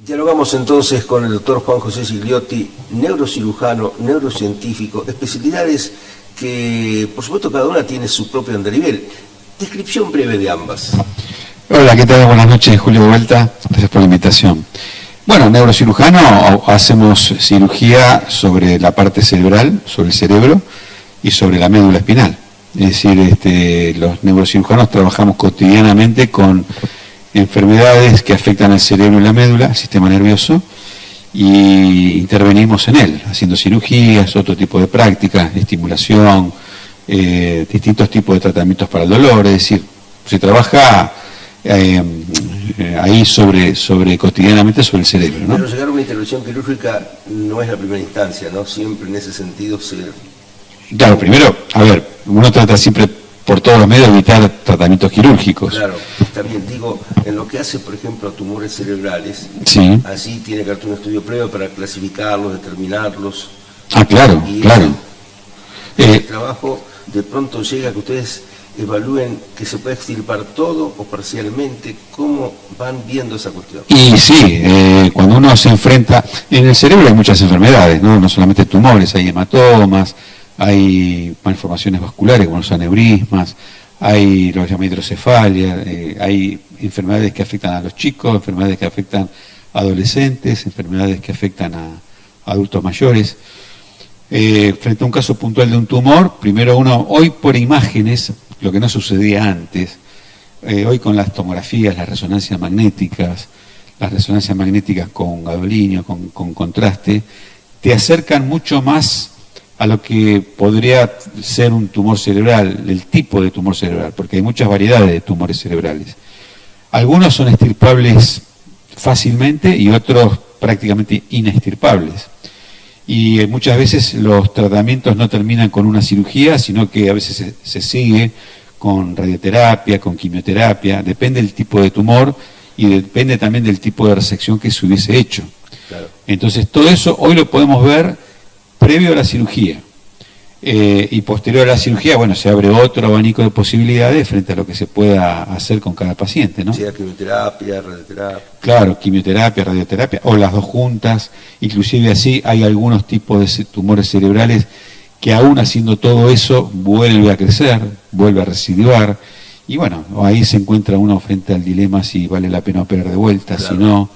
Dialogamos entonces con el doctor Juan José Gigliotti, neurocirujano, neurocientífico, especialidades que, por supuesto, cada una tiene su propio andarivel. Descripción breve de ambas. Hola, ¿qué tal? Buenas noches, Julio, de vuelta. Gracias por la invitación. Bueno, neurocirujano, hacemos cirugía sobre la parte cerebral, sobre el cerebro y sobre la médula espinal. Es decir, los neurocirujanos trabajamos cotidianamente con enfermedades que afectan al cerebro y la médula, el sistema nervioso, y intervenimos en él, haciendo cirugías, otro tipo de prácticas, estimulación, distintos tipos de tratamientos para el dolor. Es decir, se trabaja ahí cotidianamente sobre el cerebro, ¿no? Pero llegar a una intervención quirúrgica no es la primera instancia, ¿no? Siempre en ese sentido Claro, primero, a ver, uno trata siempre por todos los medios de evitar tratamientos quirúrgicos. Claro, también digo, en lo que hace, por ejemplo, a tumores cerebrales, sí. Así tiene que haber un estudio previo para clasificarlos, determinarlos. Ah, claro, y claro. El trabajo de pronto llega a que ustedes evalúen que se puede extirpar todo o parcialmente. ¿Cómo van viendo esa cuestión? Y sí, cuando uno se enfrenta, en el cerebro hay muchas enfermedades, no solamente tumores, hay hematomas, hay malformaciones vasculares como los aneurismas, hay lo que se llama hidrocefalia, hay enfermedades que afectan a los chicos, enfermedades que afectan a adolescentes, enfermedades que afectan a adultos mayores. Frente a un caso puntual de un tumor, primero uno, hoy por imágenes, lo que no sucedía antes, hoy con las tomografías, las resonancias magnéticas con gadolinio, con contraste, te acercan mucho más a lo que podría ser un tumor cerebral, el tipo de tumor cerebral, porque hay muchas variedades de tumores cerebrales. Algunos son extirpables fácilmente y otros prácticamente inextirpables. Y muchas veces los tratamientos no terminan con una cirugía, sino que a veces se sigue con radioterapia, con quimioterapia, depende del tipo de tumor y depende también del tipo de resección que se hubiese hecho. Claro. Entonces todo eso hoy lo podemos ver previo a la cirugía, y posterior a la cirugía, bueno, se abre otro abanico de posibilidades frente a lo que se pueda hacer con cada paciente, ¿no? Sea quimioterapia, radioterapia. Claro, quimioterapia, radioterapia, o las dos juntas. Inclusive así hay algunos tipos de tumores cerebrales que aún haciendo todo eso vuelve a crecer, vuelve a residuar, y bueno, ahí se encuentra uno frente al dilema si vale la pena operar de vuelta, claro. Si no,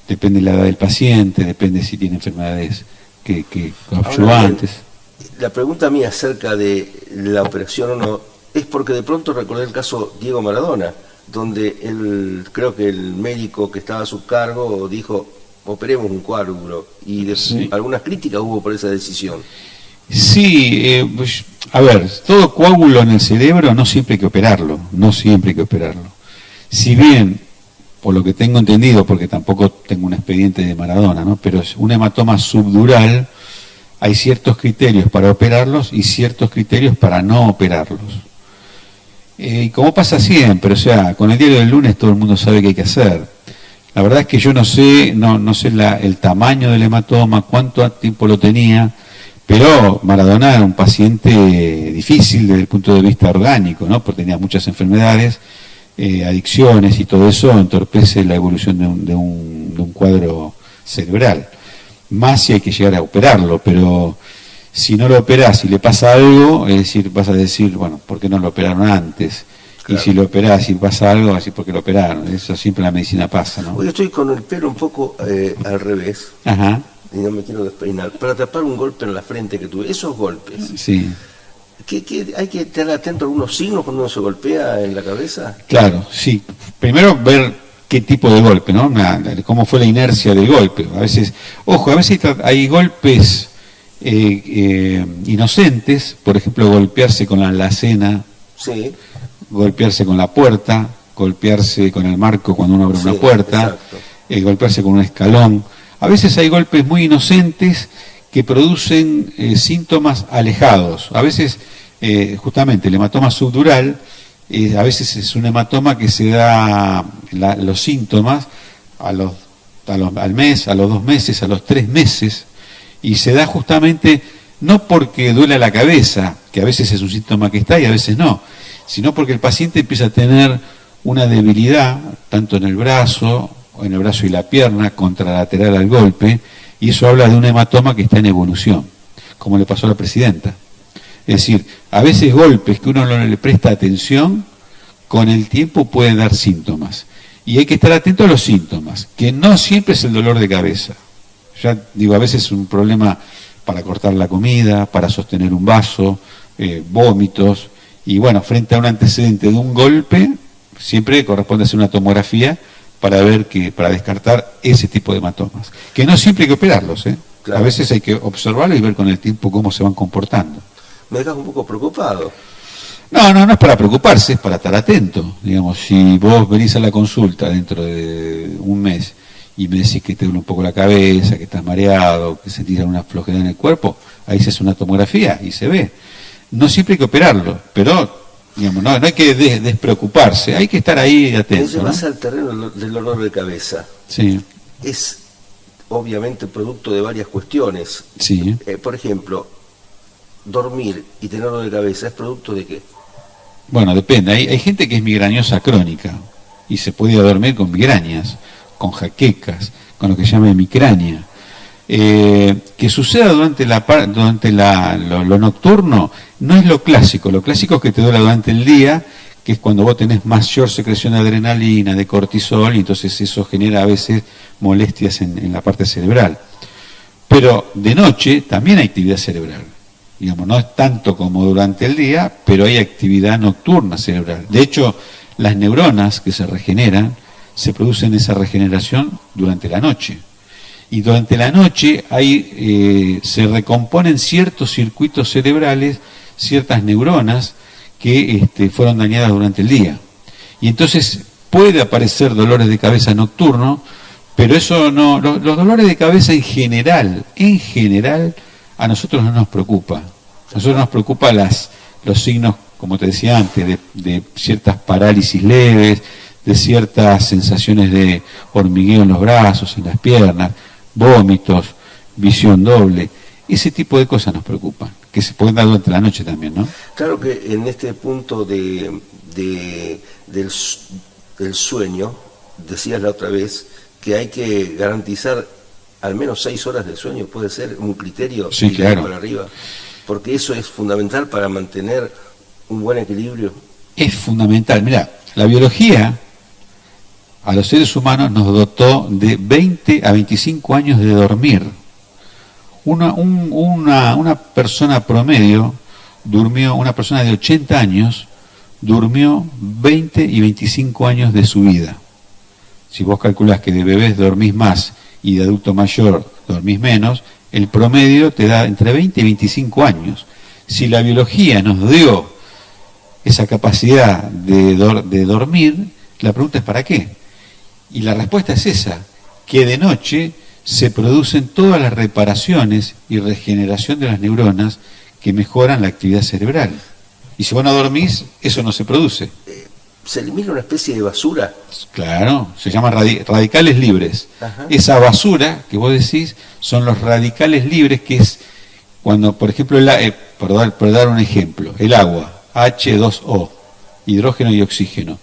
depende de la edad del paciente, depende si tiene enfermedades que antes. La pregunta mía acerca de la operación o no es porque de pronto recordé el caso Diego Maradona, donde creo que el médico que estaba a su cargo dijo operemos un coágulo y sí. Algunas críticas hubo por esa decisión. Sí, pues, a ver, todo coágulo en el cerebro no siempre hay que operarlo, Si bien, por lo que tengo entendido, porque tampoco tengo un expediente de Maradona, ¿no? Pero es un hematoma subdural, hay ciertos criterios para operarlos y ciertos criterios para no operarlos. Y como pasa siempre, o sea, con el diario del lunes todo el mundo sabe qué hay que hacer. La verdad es que yo no sé el tamaño del hematoma, cuánto tiempo lo tenía, pero Maradona era un paciente difícil desde el punto de vista orgánico, ¿no? Porque tenía muchas enfermedades, adicciones y todo eso entorpece la evolución de un cuadro cerebral. Más si hay que llegar a operarlo, pero si no lo operás y le pasa algo, es decir, vas a decir, bueno, ¿por qué no lo operaron antes? Claro. Y si lo operás y pasa algo, así porque lo operaron. Eso siempre en la medicina pasa, ¿no? Hoy estoy con el pelo un poco al revés. Ajá. Y no me quiero despeinar. Para tapar un golpe en la frente que tuve, esos golpes. Sí. ¿Hay que estar atento a algunos signos cuando uno se golpea en la cabeza? Claro, sí. Primero ver qué tipo de golpe, ¿no? Cómo fue la inercia del golpe. A veces, ojo, a veces hay golpes inocentes, por ejemplo, golpearse con la alacena, sí. Golpearse con la puerta, golpearse con el marco cuando uno abre una puerta, golpearse con un escalón. A veces hay golpes muy inocentes que producen síntomas alejados. A veces, justamente, el hematoma subdural, a veces es un hematoma que se da los síntomas al mes, a los 2 meses, a los 3 meses, y se da justamente no porque duele la cabeza, que a veces es un síntoma que está y a veces no, sino porque el paciente empieza a tener una debilidad, tanto en el brazo o en el brazo y la pierna, contralateral al golpe, y eso habla de un hematoma que está en evolución, como le pasó a la presidenta. Es decir, a veces golpes que uno no le presta atención, con el tiempo pueden dar síntomas. Y hay que estar atento a los síntomas, que no siempre es el dolor de cabeza. Ya digo, a veces es un problema para cortar la comida, para sostener un vaso, vómitos, y bueno, frente a un antecedente de un golpe, siempre corresponde hacer una tomografía para para descartar ese tipo de hematomas. Que no siempre hay que operarlos, ¿eh? Claro. A veces hay que observarlos y ver con el tiempo cómo se van comportando. Me dejas un poco preocupado. No es para preocuparse, es para estar atento. Digamos, si vos venís a la consulta dentro de un mes y me decís que te duele un poco la cabeza, que estás mareado, que sentís alguna flojera en el cuerpo, ahí se hace una tomografía y se ve. No siempre hay que operarlo, pero digamos, no hay que despreocuparse, hay que estar ahí atento. Eso pasa al terreno del dolor de cabeza. Sí. Es obviamente producto de varias cuestiones. Sí. Por ejemplo, dormir y tener dolor de cabeza, ¿es producto de qué? Bueno, depende. Hay gente que es migrañosa crónica y se puede dormir con migrañas, con jaquecas, con lo que se llama hemicrania. Que suceda durante lo nocturno no es lo clásico. Lo clásico es que te duela durante el día, que es cuando vos tenés mayor secreción de adrenalina, de cortisol, y entonces eso genera a veces molestias en la parte cerebral. Pero de noche también hay actividad cerebral. Digamos, no es tanto como durante el día, pero hay actividad nocturna cerebral. De hecho, las neuronas que se regeneran, se producen esa regeneración durante la noche. Y durante la noche se recomponen ciertos circuitos cerebrales, ciertas neuronas que fueron dañadas durante el día. Y entonces puede aparecer dolores de cabeza nocturnos, pero eso no, los dolores de cabeza en general, a nosotros no nos preocupa. A nosotros nos preocupa los signos, como te decía antes, de ciertas parálisis leves, de ciertas sensaciones de hormigueo en los brazos, en las piernas, vómitos, visión doble. Ese tipo de cosas nos preocupan, que se pueden dar durante la noche también, ¿no? Claro que en este punto del sueño, decías la otra vez, que hay que garantizar al menos 6 horas de sueño, ¿puede ser un criterio? Sí, claro. Para arriba, porque eso es fundamental para mantener un buen equilibrio. Es fundamental. Mirá, la biología a los seres humanos nos dotó de 20 a 25 años de dormir. Una persona promedio durmió, una persona de 80 años durmió 20 y 25 años de su vida. Si vos calculás que de bebés dormís más y de adulto mayor dormís menos, el promedio te da entre 20 y 25 años. Si la biología nos dio esa capacidad de dormir, la pregunta es ¿para qué? Y la respuesta es esa, que de noche se producen todas las reparaciones y regeneración de las neuronas que mejoran la actividad cerebral. Y si vos no dormís, eso no se produce. ¿Se elimina una especie de basura? Claro, se llama radicales libres. Ajá. Esa basura que vos decís son los radicales libres, que es cuando, por ejemplo, por dar un ejemplo, el agua, H2O, hidrógeno y oxígeno.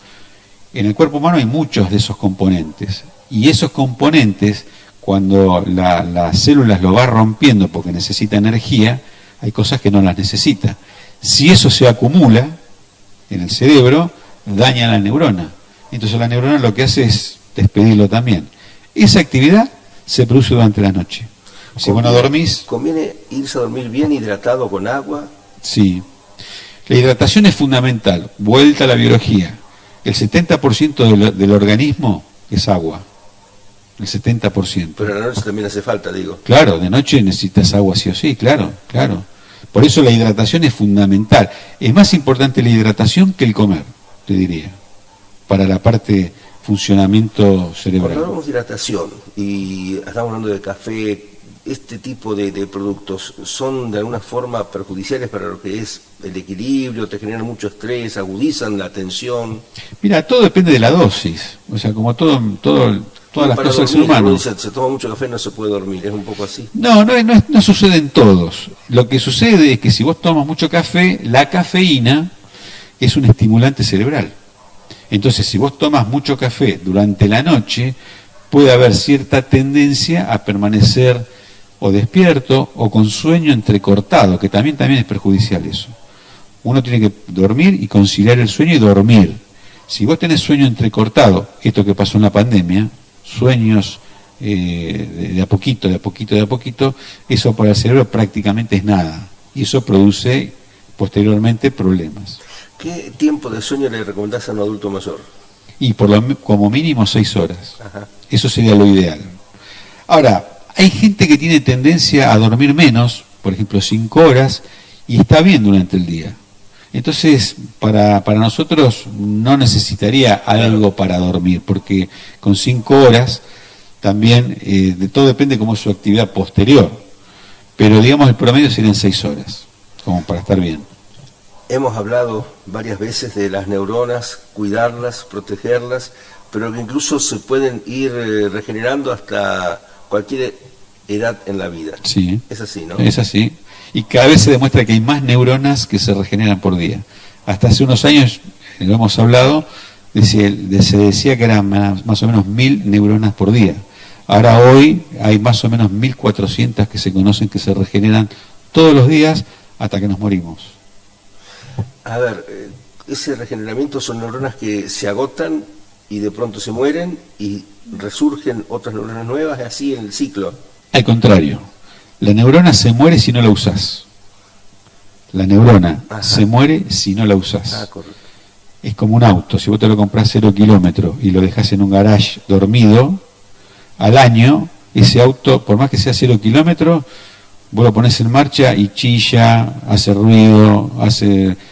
En el cuerpo humano hay muchos de esos componentes, y esos componentes, cuando las células lo va rompiendo porque necesita energía, hay cosas que no las necesita. Si eso se acumula en el cerebro, daña a la neurona. Entonces la neurona lo que hace es despedirlo también. Esa actividad se produce durante la noche. Si vos no dormís... ¿Conviene irse a dormir bien hidratado con agua? Sí. La hidratación es fundamental. Vuelta a la biología. El 70% del organismo es agua. El 70%. Pero en la noche también hace falta, digo. Claro, de noche necesitas agua sí o sí, claro. Por eso la hidratación es fundamental. Es más importante la hidratación que el comer, te diría, para la parte funcionamiento cerebral. Cuando hablamos de hidratación y estamos hablando de café, este tipo de productos son de alguna forma perjudiciales para lo que es el equilibrio, te generan mucho estrés, agudizan la tensión. Mira, todo depende de la dosis, o sea, como todas las cosas del ser humano. Se toma mucho café, no se puede dormir, es un poco así. No sucede en todos. Lo que sucede es que si vos tomas mucho café, la cafeína es un estimulante cerebral. Entonces, si vos tomas mucho café durante la noche, puede haber cierta tendencia a permanecer o despierto o con sueño entrecortado, que también es perjudicial eso. Uno tiene que dormir y conciliar el sueño y dormir. Si vos tenés sueño entrecortado, esto que pasó en la pandemia, sueños de a poquito, eso para el cerebro prácticamente es nada. Y eso produce posteriormente problemas. ¿Qué tiempo de sueño le recomendás a un adulto mayor? Y como mínimo 6 horas. Ajá. Eso sería lo ideal. Ahora, hay gente que tiene tendencia a dormir menos, por ejemplo 5 horas, y está bien durante el día. Entonces, para nosotros no necesitaría algo para dormir, porque con 5 horas también, de todo depende cómo es su actividad posterior. Pero digamos el promedio serían 6 horas, como para estar bien. Hemos hablado varias veces de las neuronas, cuidarlas, protegerlas, pero que incluso se pueden ir regenerando hasta cualquier edad en la vida. Sí. Es así, ¿no? Es así. Y cada vez se demuestra que hay más neuronas que se regeneran por día. Hasta hace unos años, lo hemos hablado, se decía que eran más o menos 1000 neuronas por día. Ahora hoy hay más o menos 1400 que se conocen que se regeneran todos los días hasta que nos morimos. A ver, ese regeneramiento son neuronas que se agotan y de pronto se mueren y resurgen otras neuronas nuevas, es así en el ciclo. Al contrario, la neurona se muere si no la usás. La neurona se muere si no la usás. Ah, correcto. Es como un auto, si vos te lo comprás 0 kilómetros y lo dejás en un garage dormido, al año, ese auto, por más que sea 0 kilómetros, vos lo pones en marcha y chilla, hace ruido,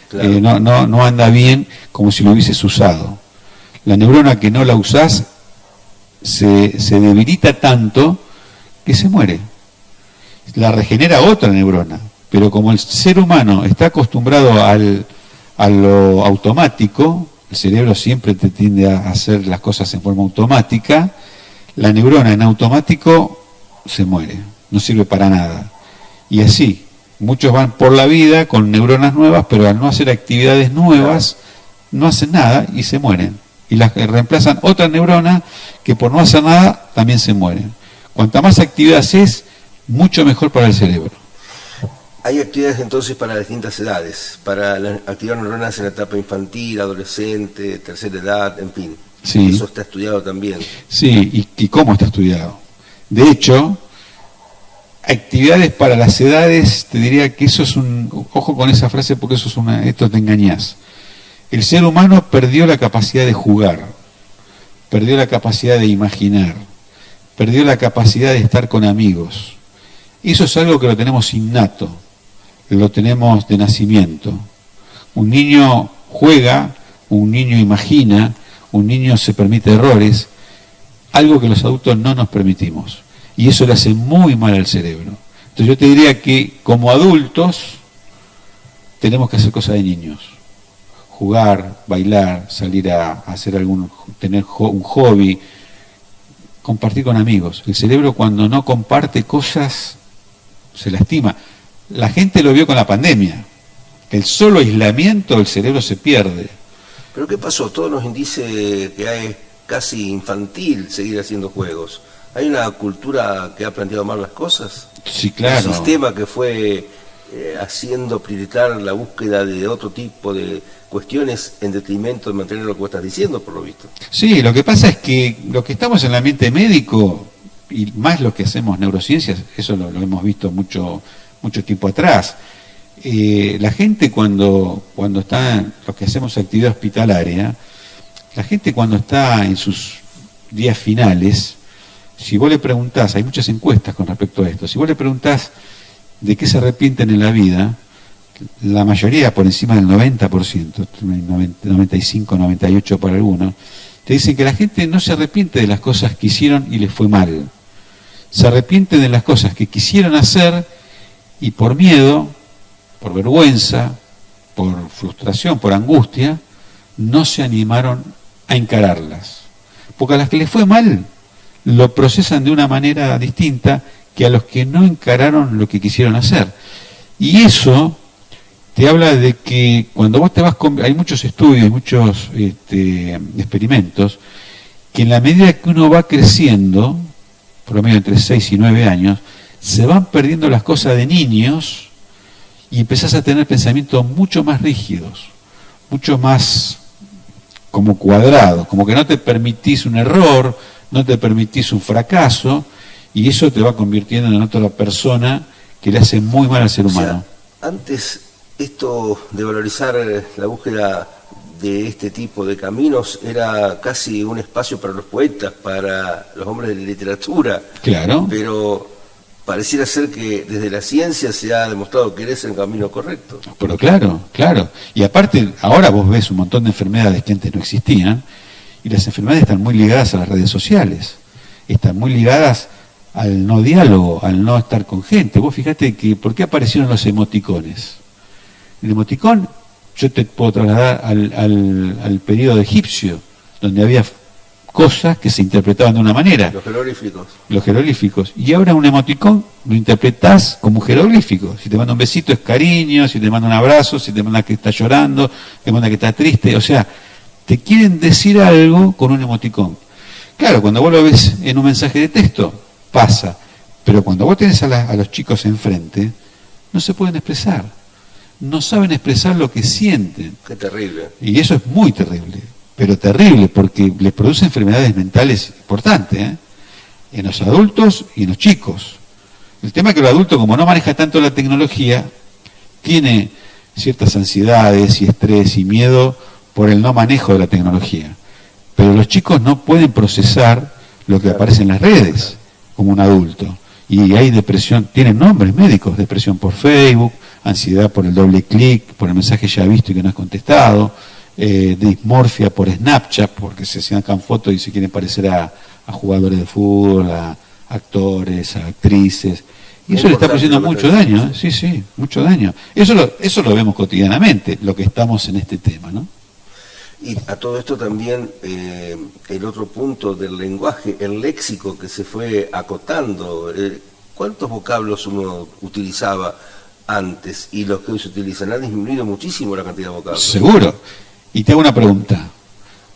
claro. No anda bien como si lo hubieses usado. La neurona que no la usás se debilita tanto que se muere. La regenera otra neurona, pero como el ser humano está acostumbrado a lo automático, el cerebro siempre te tiende a hacer las cosas en forma automática, la neurona en automático se muere, no sirve para nada. Y así, muchos van por la vida con neuronas nuevas, pero al no hacer actividades nuevas, no hacen nada y se mueren. Y las reemplazan otra neurona que por no hacer nada también se mueren. Cuanta más actividad haces, mucho mejor para el cerebro. Hay actividades entonces para distintas edades, para activar neuronas en la etapa infantil, adolescente, tercera edad, en fin. Sí. Eso está estudiado también. Sí, ¿y cómo está estudiado? De hecho, actividades para las edades, te diría que eso es ojo con esa frase porque esto te engañás. El ser humano perdió la capacidad de jugar, perdió la capacidad de imaginar, perdió la capacidad de estar con amigos. Eso es algo que lo tenemos innato, lo tenemos de nacimiento. Un niño juega, un niño imagina, un niño se permite errores, algo que los adultos no nos permitimos. Y eso le hace muy mal al cerebro. Entonces yo te diría que como adultos tenemos que hacer cosas de niños. Jugar, bailar, salir a hacer tener un hobby, compartir con amigos. El cerebro cuando no comparte cosas se lastima. La gente lo vio con la pandemia. El solo aislamiento del cerebro se pierde. ¿Pero qué pasó? Todo nos indice que es casi infantil seguir haciendo juegos. ¿Hay una cultura que ha planteado mal las cosas? Sí, claro. Un sistema que fue haciendo prioritar la búsqueda de otro tipo de cuestiones en detrimento de mantener lo que vos estás diciendo, por lo visto. Sí, lo que pasa es que lo que estamos en el ambiente médico, y más lo que hacemos neurociencias, eso lo hemos visto mucho tiempo atrás. La gente cuando está, los que hacemos actividad hospitalaria, la gente cuando está en sus días finales, si vos le preguntás, hay muchas encuestas con respecto a esto, si vos le preguntás de qué se arrepienten en la vida, la mayoría, por encima del 90%, 95, 98 para algunos, te dicen que la gente no se arrepiente de las cosas que hicieron y les fue mal. Se arrepiente de las cosas que quisieron hacer y por miedo, por vergüenza, por frustración, por angustia, no se animaron a encararlas. Porque a las que les fue mal, lo procesan de una manera distinta que a los que no encararon lo que quisieron hacer. Y eso te habla de que cuando vos te vas hay muchos estudios, muchos experimentos, que en la medida que uno va creciendo, por lo menos entre 6 y 9 años, se van perdiendo las cosas de niños y empezás a tener pensamientos mucho más rígidos, mucho más como cuadrados, como que no te permitís un error, no te permitís un fracaso, y eso te va convirtiendo en otra persona que le hace muy mal al ser humano. O sea, antes esto de valorizar la búsqueda de este tipo de caminos era casi un espacio para los poetas, para los hombres de la literatura. Claro. Pero pareciera ser que desde la ciencia se ha demostrado que eres el camino correcto. Pero claro, claro. Y aparte, ahora vos ves un montón de enfermedades que antes no existían, y las enfermedades están muy ligadas a las redes sociales, están muy ligadas al no diálogo, al no estar con gente. Vos fíjate que, ¿por qué aparecieron los emoticones? El emoticón, yo te puedo trasladar al periodo egipcio, donde había cosas que se interpretaban de una manera. Los jeroglíficos. Los jeroglíficos. Y ahora un emoticón lo interpretás como jeroglífico. Si te manda un besito es cariño, si te manda un abrazo, si te manda que está llorando, te manda que está triste. O sea, te quieren decir algo con un emoticón. Claro, cuando vos lo ves en un mensaje de texto, pasa. Pero cuando vos tenés a los chicos enfrente, no se pueden expresar. No saben expresar lo que sienten. Qué terrible. Y eso es muy terrible. Pero terrible, porque les produce enfermedades mentales importantes, ¿eh? En los adultos y en los chicos. El tema es que el adulto, como no maneja tanto la tecnología, tiene ciertas ansiedades y estrés y miedo por el no manejo de la tecnología. Pero los chicos no pueden procesar lo que aparece en las redes como un adulto. Y hay depresión, tienen nombres médicos, depresión por Facebook, ansiedad por el doble clic, por el mensaje ya visto y que no es contestado, dismorfia por Snapchat, porque se sacan fotos y se quieren parecer a jugadores de fútbol, a actores, a actrices. Y eso le está produciendo mucho daño, ¿eh? Sí, mucho daño. Eso lo vemos cotidianamente, lo que estamos en este tema, ¿no? Y a todo esto también el otro punto del lenguaje, el léxico que se fue acotando. ¿Cuántos vocablos uno utilizaba antes y los que hoy se utilizan? Ha disminuido muchísimo la cantidad de vocablos. Seguro. Y te hago una pregunta.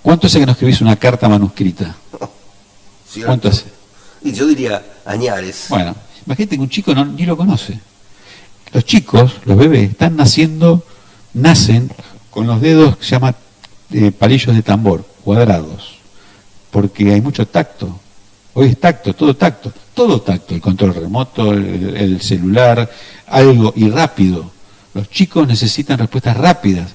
¿Cuánto hace que no escribís una carta manuscrita? ¿Cuánto hace? Y yo diría añares. Bueno, imagínate que un chico ni lo conoce. Los chicos, los bebés, nacen con los dedos que se llaman palillos de tambor, cuadrados, porque hay mucho tacto. Hoy es tacto, todo tacto, el control remoto, el celular, algo y rápido. Los chicos necesitan respuestas rápidas.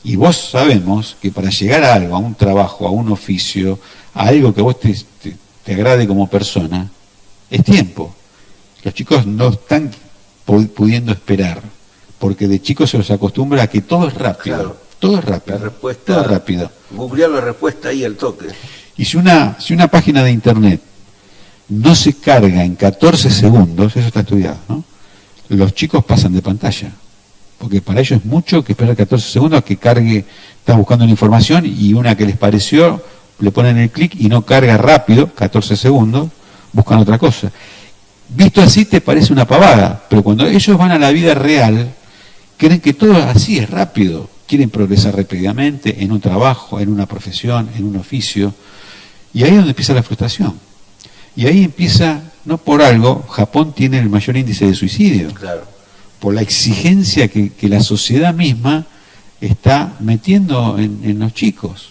Y vos sabemos que para llegar a algo, a un trabajo, a un oficio, a algo que vos te agrade como persona, es tiempo. Los chicos no están pudiendo esperar, porque de chicos se los acostumbra a que todo es rápido. Claro. Todo es rápido. La respuesta, todo rápido. Googlear la respuesta ahí al toque. Y si una página de internet no se carga en 14 segundos, eso está estudiado, ¿no? Los chicos pasan de pantalla. Porque para ellos es mucho que esperar 14 segundos a que cargue, están buscando una información y una que les pareció, le ponen el clic y no carga rápido, 14 segundos, buscan otra cosa. Visto así te parece una pavada, pero cuando ellos van a la vida real, creen que todo así es rápido, quieren progresar rápidamente en un trabajo, en una profesión, en un oficio, y ahí es donde empieza la frustración. Y ahí empieza, no por algo, Japón tiene el mayor índice de suicidio. Claro. Por la exigencia que la sociedad misma está metiendo en los chicos.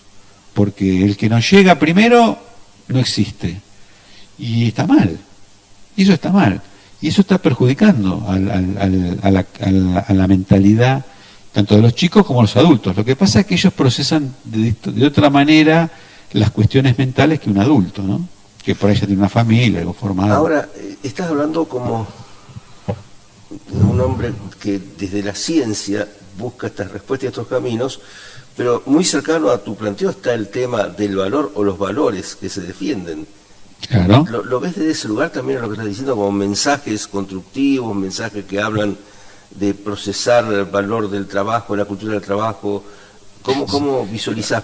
Porque el que no llega primero no existe. Y está mal. Y eso está mal. Y eso está perjudicando a la mentalidad tanto de los chicos como de los adultos. Lo que pasa es que ellos procesan de otra manera las cuestiones mentales que un adulto, ¿no? Que por ahí ya tiene una familia, algo formado. Ahora, estás hablando como un hombre que desde la ciencia busca estas respuestas y estos caminos, pero muy cercano a tu planteo está el tema del valor o los valores que se defienden. Claro. ¿Lo ves desde ese lugar también lo que estás diciendo, como mensajes constructivos, mensajes que hablan de procesar el valor del trabajo, la cultura del trabajo? ¿Cómo visualizás?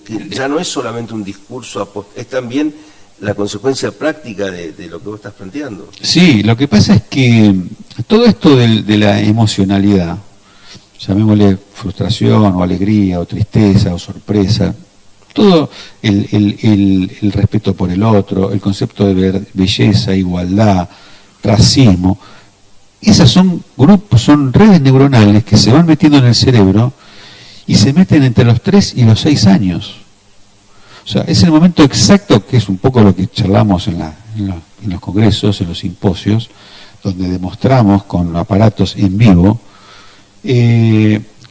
Que ya no es solamente un discurso, es también la consecuencia práctica de lo que vos estás planteando. Sí, lo que pasa es que todo esto de la emocionalidad, llamémosle frustración o alegría o tristeza o sorpresa, todo el respeto por el otro, el concepto de belleza, igualdad, racismo, esas son grupos, son redes neuronales que se van metiendo en el cerebro y se meten entre los 3 y los 6 años. O sea, es el momento exacto, que es un poco lo que charlamos en los congresos, en los simposios, donde demostramos con aparatos en vivo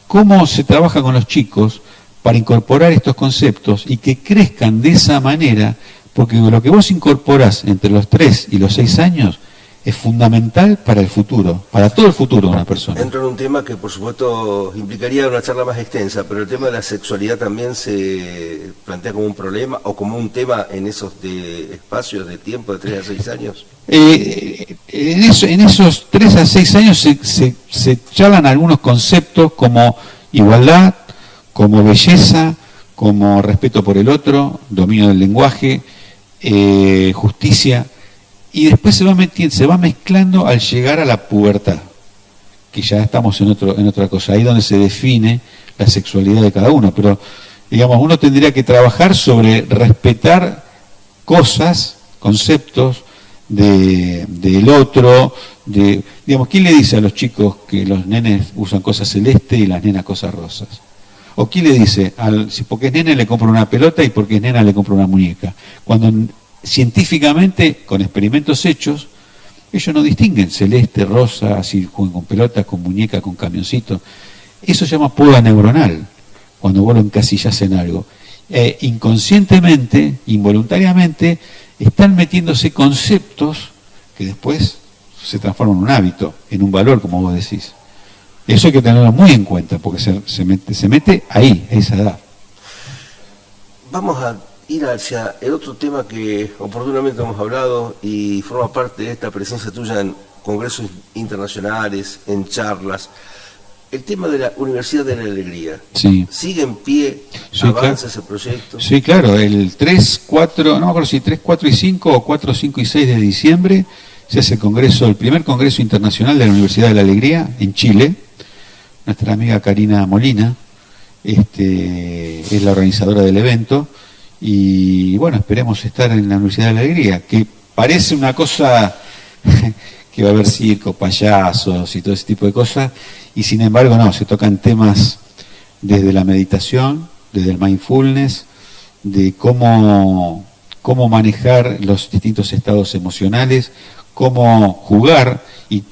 cómo se trabaja con los chicos para incorporar estos conceptos y que crezcan de esa manera, porque lo que vos incorporás entre los 3 y los 6 años es fundamental para el futuro, para todo el futuro de una persona. Entro en un tema que por supuesto implicaría una charla más extensa, pero el tema de la sexualidad también se plantea como un problema o como un tema en esos espacios de tiempo de 3 a 6 años. En esos 3 a 6 años se charlan algunos conceptos como igualdad, como belleza, como respeto por el otro, dominio del lenguaje, justicia. Y después se va mezclando al llegar a la pubertad, que ya estamos en otra cosa, ahí donde se define la sexualidad de cada uno. Pero, digamos, uno tendría que trabajar sobre respetar cosas, conceptos del otro, digamos, ¿quién le dice a los chicos que los nenes usan cosas celestes y las nenas cosas rosas? ¿O quién le dice, si porque es nene le compro una pelota y porque es nena le compro una muñeca? Cuando científicamente, con experimentos hechos, ellos no distinguen celeste, rosa, así juegan con pelotas, con muñeca, con camioncito. Eso se llama poda neuronal, cuando vos lo encasillás en algo. Inconscientemente, involuntariamente, están metiéndose conceptos que después se transforman en un hábito, en un valor, como vos decís. Eso hay que tenerlo muy en cuenta, porque se mete ahí, a esa edad. Vamos a ir hacia el otro tema que oportunamente hemos hablado y forma parte de esta presencia tuya en congresos internacionales, en charlas. El tema de la Universidad de la Alegría. Sí. ¿Sigue en pie? Sí, ¿Avanza claro. ese proyecto? Sí, claro. El 3, 4, no me acuerdo si 3, 4 y 5 o 4, 5 y 6 de diciembre se hace el primer congreso internacional de la Universidad de la Alegría en Chile. Nuestra amiga Karina Molina es la organizadora del evento. Y bueno, esperemos estar en la Universidad de la Alegría, que parece una cosa que va a haber circo, payasos y todo ese tipo de cosas, y sin embargo no, se tocan temas desde la meditación, desde el mindfulness, de cómo manejar los distintos estados emocionales, cómo jugar e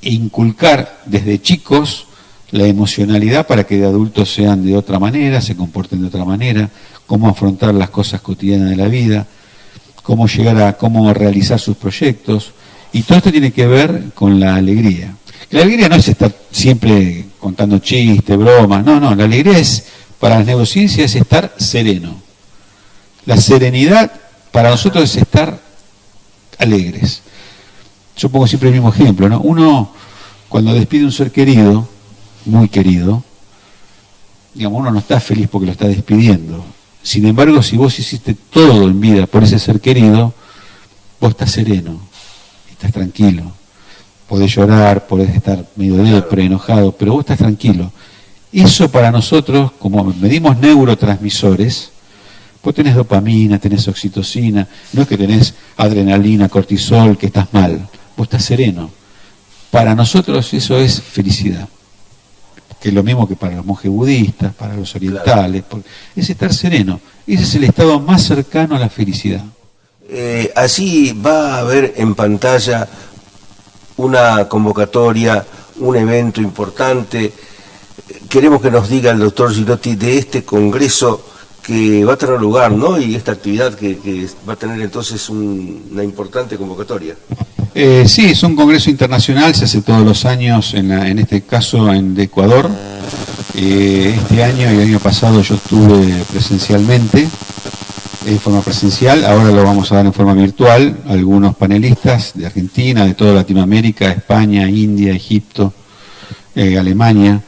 inculcar desde chicos la emocionalidad para que de adultos sean de otra manera, se comporten de otra manera, cómo afrontar las cosas cotidianas de la vida, cómo realizar sus proyectos, y todo esto tiene que ver con la alegría. La alegría no es estar siempre contando chistes, bromas, no, la alegría para las neurociencias es estar sereno. La serenidad para nosotros es estar alegres. Yo pongo siempre el mismo ejemplo, ¿no? Uno, cuando despide a un ser querido, muy querido, digamos, uno no está feliz porque lo está despidiendo. Sin embargo, si vos hiciste todo en vida por ese ser querido, vos estás sereno, estás tranquilo. Podés llorar, podés estar medio depre, enojado, pero vos estás tranquilo. Eso para nosotros, como medimos neurotransmisores, vos tenés dopamina, tenés oxitocina, no es que tenés adrenalina, cortisol, que estás mal, vos estás sereno. Para nosotros eso es felicidad, que es lo mismo que para los monjes budistas, para los orientales, es estar sereno. Ese es el estado más cercano a la felicidad. Allí va a haber en pantalla una convocatoria, un evento importante. Queremos que nos diga el doctor Girotti de este congreso que va a tener lugar, ¿no? Y esta actividad que va a tener entonces una importante convocatoria. Sí, es un congreso internacional, se hace todos los años, en este caso de Ecuador. Este año y el año pasado yo estuve presencialmente, en forma presencial, ahora lo vamos a dar en forma virtual, algunos panelistas de Argentina, de toda Latinoamérica, España, India, Egipto, Alemania.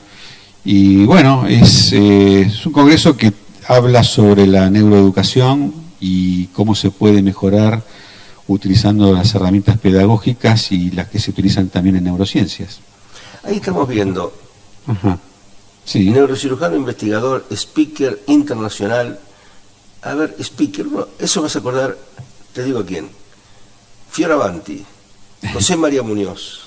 Y bueno, es un congreso que habla sobre la neuroeducación y cómo se puede mejorar utilizando las herramientas pedagógicas y las que se utilizan también en neurociencias. Ahí estamos viendo. Ajá. Sí. Neurocirujano investigador, speaker internacional, A ver, speaker, eso me hace acordar, te digo a quién, Fioravanti, José María Muñoz,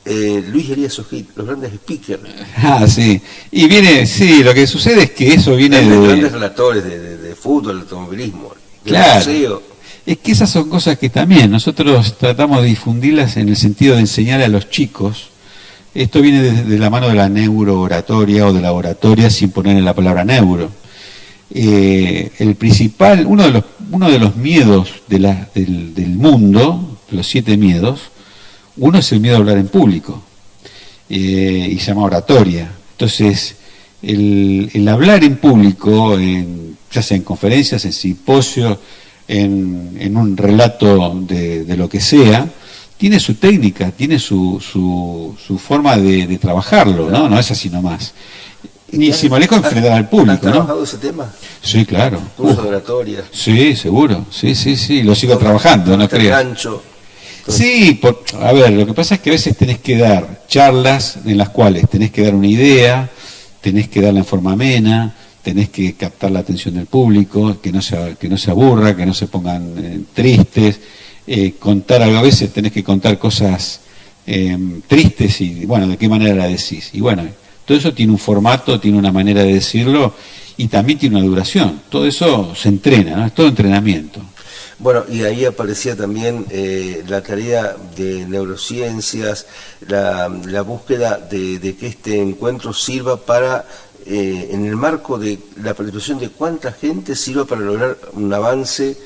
Luis Elías Ojit, los grandes speakers. Ah, sí. Y viene, sí, lo que sucede es que eso viene de grandes relatores de fútbol, de automovilismo, claro. Museo. Es que esas son cosas que también nosotros tratamos de difundirlas en el sentido de enseñar a los chicos. Esto viene de la mano de la neurooratoria o de la oratoria sin poner en la palabra neuro. El principal, uno de los miedos del mundo, los 7 miedos, uno es el miedo a hablar en público, y se llama oratoria. Entonces, el hablar en público, ya sea en conferencias, en simposios, en un relato de lo que sea, tiene su técnica, tiene su forma de trabajarlo, ¿no? No es así nomás. Ni si me alejo enfrentar al público, ¿no? ¿Has trabajado ese tema? Sí, claro. Curso de oratoria. Sí, seguro. Sí, lo sigo trabajando, no creas. Sí, a ver, lo que pasa es que a veces tenés que dar charlas en las cuales tenés que dar una idea, tenés que darla en forma amena, tenés que captar la atención del público, que no se aburra, que no se pongan tristes, contar algo, a veces tenés que contar cosas tristes y, bueno, ¿de qué manera la decís? Y bueno, todo eso tiene un formato, tiene una manera de decirlo y también tiene una duración. Todo eso se entrena, ¿no? Es todo entrenamiento. Bueno, y ahí aparecía también la tarea de neurociencias, la búsqueda de que este encuentro sirva para, en el marco de la participación de cuánta gente, sirva para lograr un avance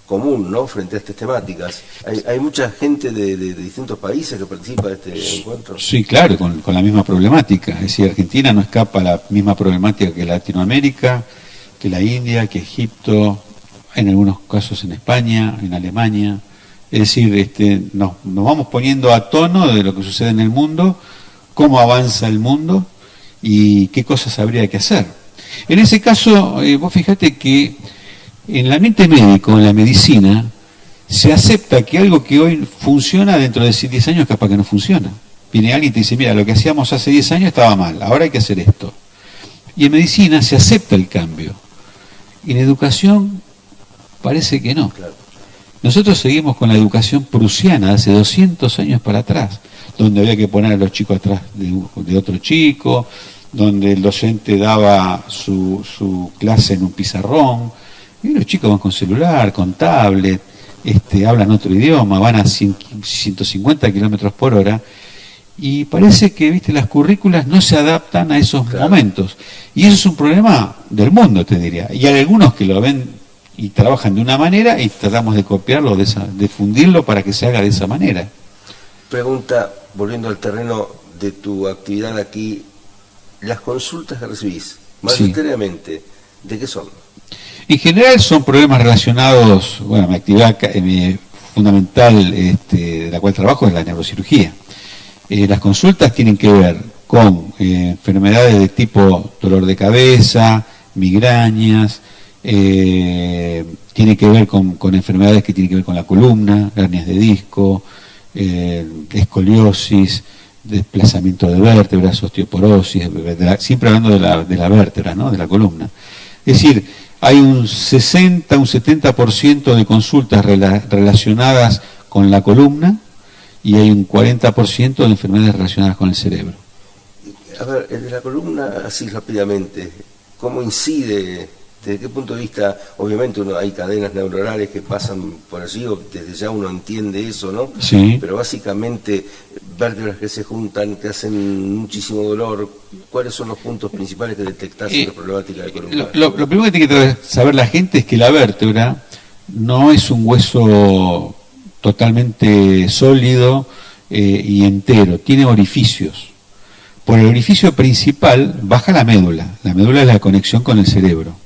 común, ¿no?, frente a estas temáticas. Hay mucha gente de distintos países que participa de este encuentro. Sí, claro, con la misma problemática. Es decir, Argentina no escapa a la misma problemática que Latinoamérica, que la India, que Egipto, en algunos casos en España, en Alemania. Es decir, nos vamos poniendo a tono de lo que sucede en el mundo, cómo avanza el mundo y qué cosas habría que hacer. En ese caso, vos fíjate que en el ambiente médico, en la medicina, se acepta que algo que hoy funciona dentro de 10 años capaz que no funciona. Viene alguien y te dice, mira, lo que hacíamos hace 10 años estaba mal, ahora hay que hacer esto. Y en medicina se acepta el cambio. Y en educación parece que no. Nosotros seguimos con la educación prusiana de hace 200 años para atrás, donde había que poner a los chicos atrás de otro chico, donde el docente daba su clase en un pizarrón, y los chicos van con celular, con tablet, hablan otro idioma, van a 150 kilómetros por hora, y parece que, viste, las currículas no se adaptan a esos momentos. Y eso es un problema del mundo, te diría. Y hay algunos que lo ven y trabajan de una manera y tratamos de copiarlo, de difundirlo para que se haga de esa manera. Pregunta, volviendo al terreno de tu actividad aquí, las consultas que recibís, mayoritariamente, ¿de qué son? En general son problemas relacionados, bueno, mi actividad fundamental de la cual trabajo es la neurocirugía. Las consultas tienen que ver con enfermedades de tipo dolor de cabeza, migrañas, tiene que ver con enfermedades que tienen que ver con la columna, hernias de disco, escoliosis, desplazamiento de vértebras, osteoporosis, siempre hablando de la vértebra, ¿no?, de la columna. Es decir, hay un 60, un 70% de consultas relacionadas con la columna y hay un 40% de enfermedades relacionadas con el cerebro. A ver, el de la columna, así rápidamente, ¿cómo incide? ¿Desde qué punto de vista? Obviamente hay cadenas neuronales que pasan por allí, o desde ya uno entiende eso, ¿no? Sí. Pero básicamente, vértebras que se juntan, que hacen muchísimo dolor. ¿Cuáles son los puntos principales que detectás en la problemática de columna? Lo primero que tiene que saber la gente es que la vértebra no es un hueso totalmente sólido y entero, tiene orificios. Por el orificio principal baja la médula. La médula es la conexión con el cerebro.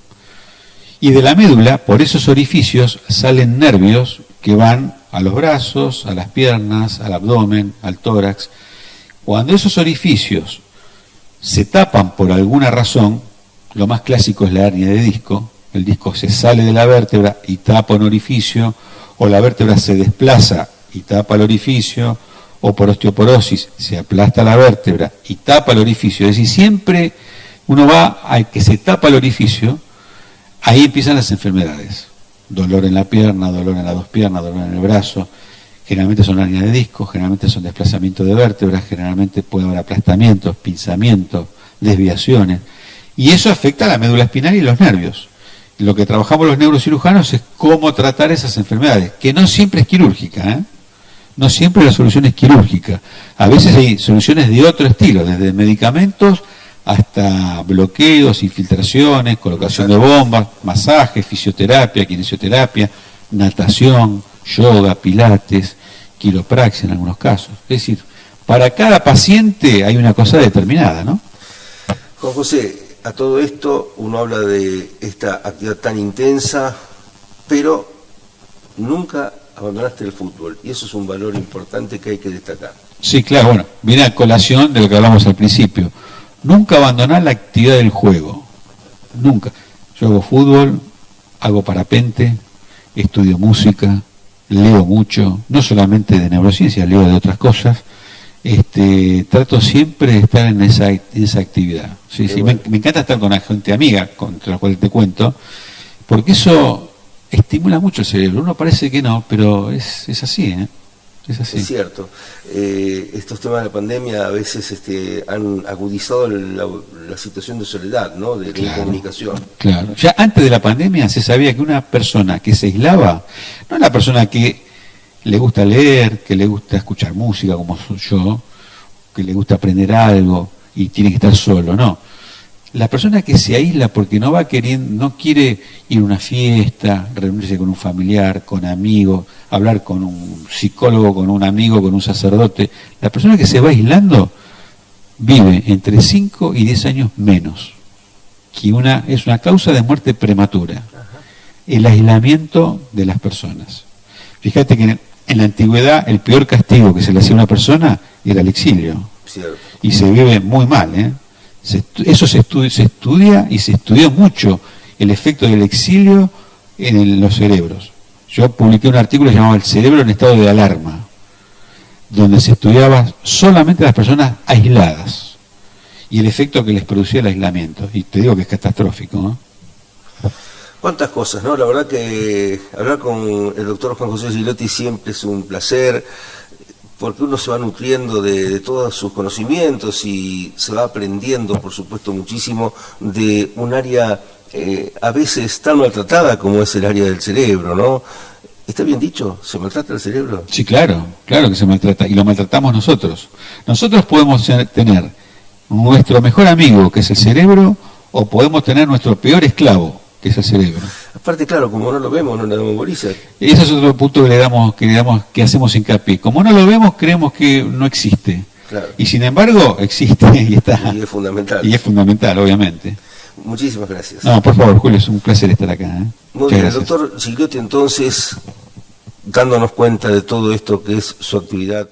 Y de la médula, por esos orificios, salen nervios que van a los brazos, a las piernas, al abdomen, al tórax. Cuando esos orificios se tapan por alguna razón, lo más clásico es la hernia de disco, el disco se sale de la vértebra y tapa un orificio, o la vértebra se desplaza y tapa el orificio, o por osteoporosis se aplasta la vértebra y tapa el orificio. Es decir, siempre uno va a que se tapa el orificio, ahí empiezan las enfermedades. Dolor en la pierna, dolor en las dos piernas, dolor en el brazo. Generalmente son hernias de disco, generalmente son desplazamientos de vértebras, generalmente puede haber aplastamientos, pinzamientos, desviaciones. Y eso afecta a la médula espinal y los nervios. Lo que trabajamos los neurocirujanos es cómo tratar esas enfermedades, que no siempre es quirúrgica, ¿eh? No siempre la solución es quirúrgica. A veces hay soluciones de otro estilo, desde medicamentos hasta bloqueos, infiltraciones, colocación de bombas, masajes, fisioterapia, kinesioterapia, natación, yoga, pilates, quiropraxia en algunos casos. Es decir, para cada paciente hay una cosa determinada, ¿no? Juan José, a todo esto uno habla de esta actividad tan intensa, pero nunca abandonaste el fútbol, y eso es un valor importante que hay que destacar. Sí, claro, bueno, viene a colación de lo que hablamos al principio. Nunca abandonar la actividad del juego, nunca. Yo hago fútbol, hago parapente, estudio música, leo mucho, no solamente de neurociencia, leo de otras cosas. Trato siempre de estar en esa actividad. Sí, sí, bueno. Me encanta estar con la gente amiga, contra la cual te cuento, porque eso estimula mucho el cerebro. Uno parece que no, pero es así, ¿eh? Es así. Es cierto. Estos temas de la pandemia a veces han agudizado la situación de soledad, ¿no? De incomunicación. Claro. Ya antes de la pandemia se sabía que una persona que se aislaba, no es la persona que le gusta leer, que le gusta escuchar música como soy yo, que le gusta aprender algo y tiene que estar solo, no. La persona que se aísla porque no va queriendo, no quiere ir a una fiesta, reunirse con un familiar, con amigos, hablar con un psicólogo, con un amigo, con un sacerdote, la persona que se va aislando vive entre 5 y 10 años menos, que es una causa de muerte prematura, el aislamiento de las personas. Fíjate que en la antigüedad el peor castigo que se le hacía a una persona era el exilio. Cierto. Y se vive muy mal, ¿eh? Eso se estudia y se estudió mucho el efecto del exilio en los cerebros. Yo publiqué un artículo llamado El cerebro en estado de alarma, donde se estudiaba solamente las personas aisladas y el efecto que les producía el aislamiento. Y te digo que es catastrófico, ¿no? Cuántas cosas, ¿no? La verdad que hablar con el doctor Juan José Gigliotti siempre es un placer, porque uno se va nutriendo de todos sus conocimientos y se va aprendiendo, por supuesto, muchísimo de un área a veces tan maltratada como es el área del cerebro, ¿no? ¿Está bien dicho? ¿Se maltrata el cerebro? Sí, claro que se maltrata, y lo maltratamos nosotros. Nosotros podemos tener nuestro mejor amigo, que es el cerebro, o podemos tener nuestro peor esclavo, que es el cerebro. Aparte, claro, como no lo vemos, no le damos bolilla. Ese es otro punto que hacemos hincapié. Como no lo vemos, creemos que no existe. Claro. Y sin embargo, existe y está. Y es fundamental. Y es fundamental, obviamente. Muchísimas gracias. No, por favor, Julio, es un placer estar acá, ¿eh? Muy bien, el doctor Gigliotti, entonces, dándonos cuenta de todo esto que es su actividad.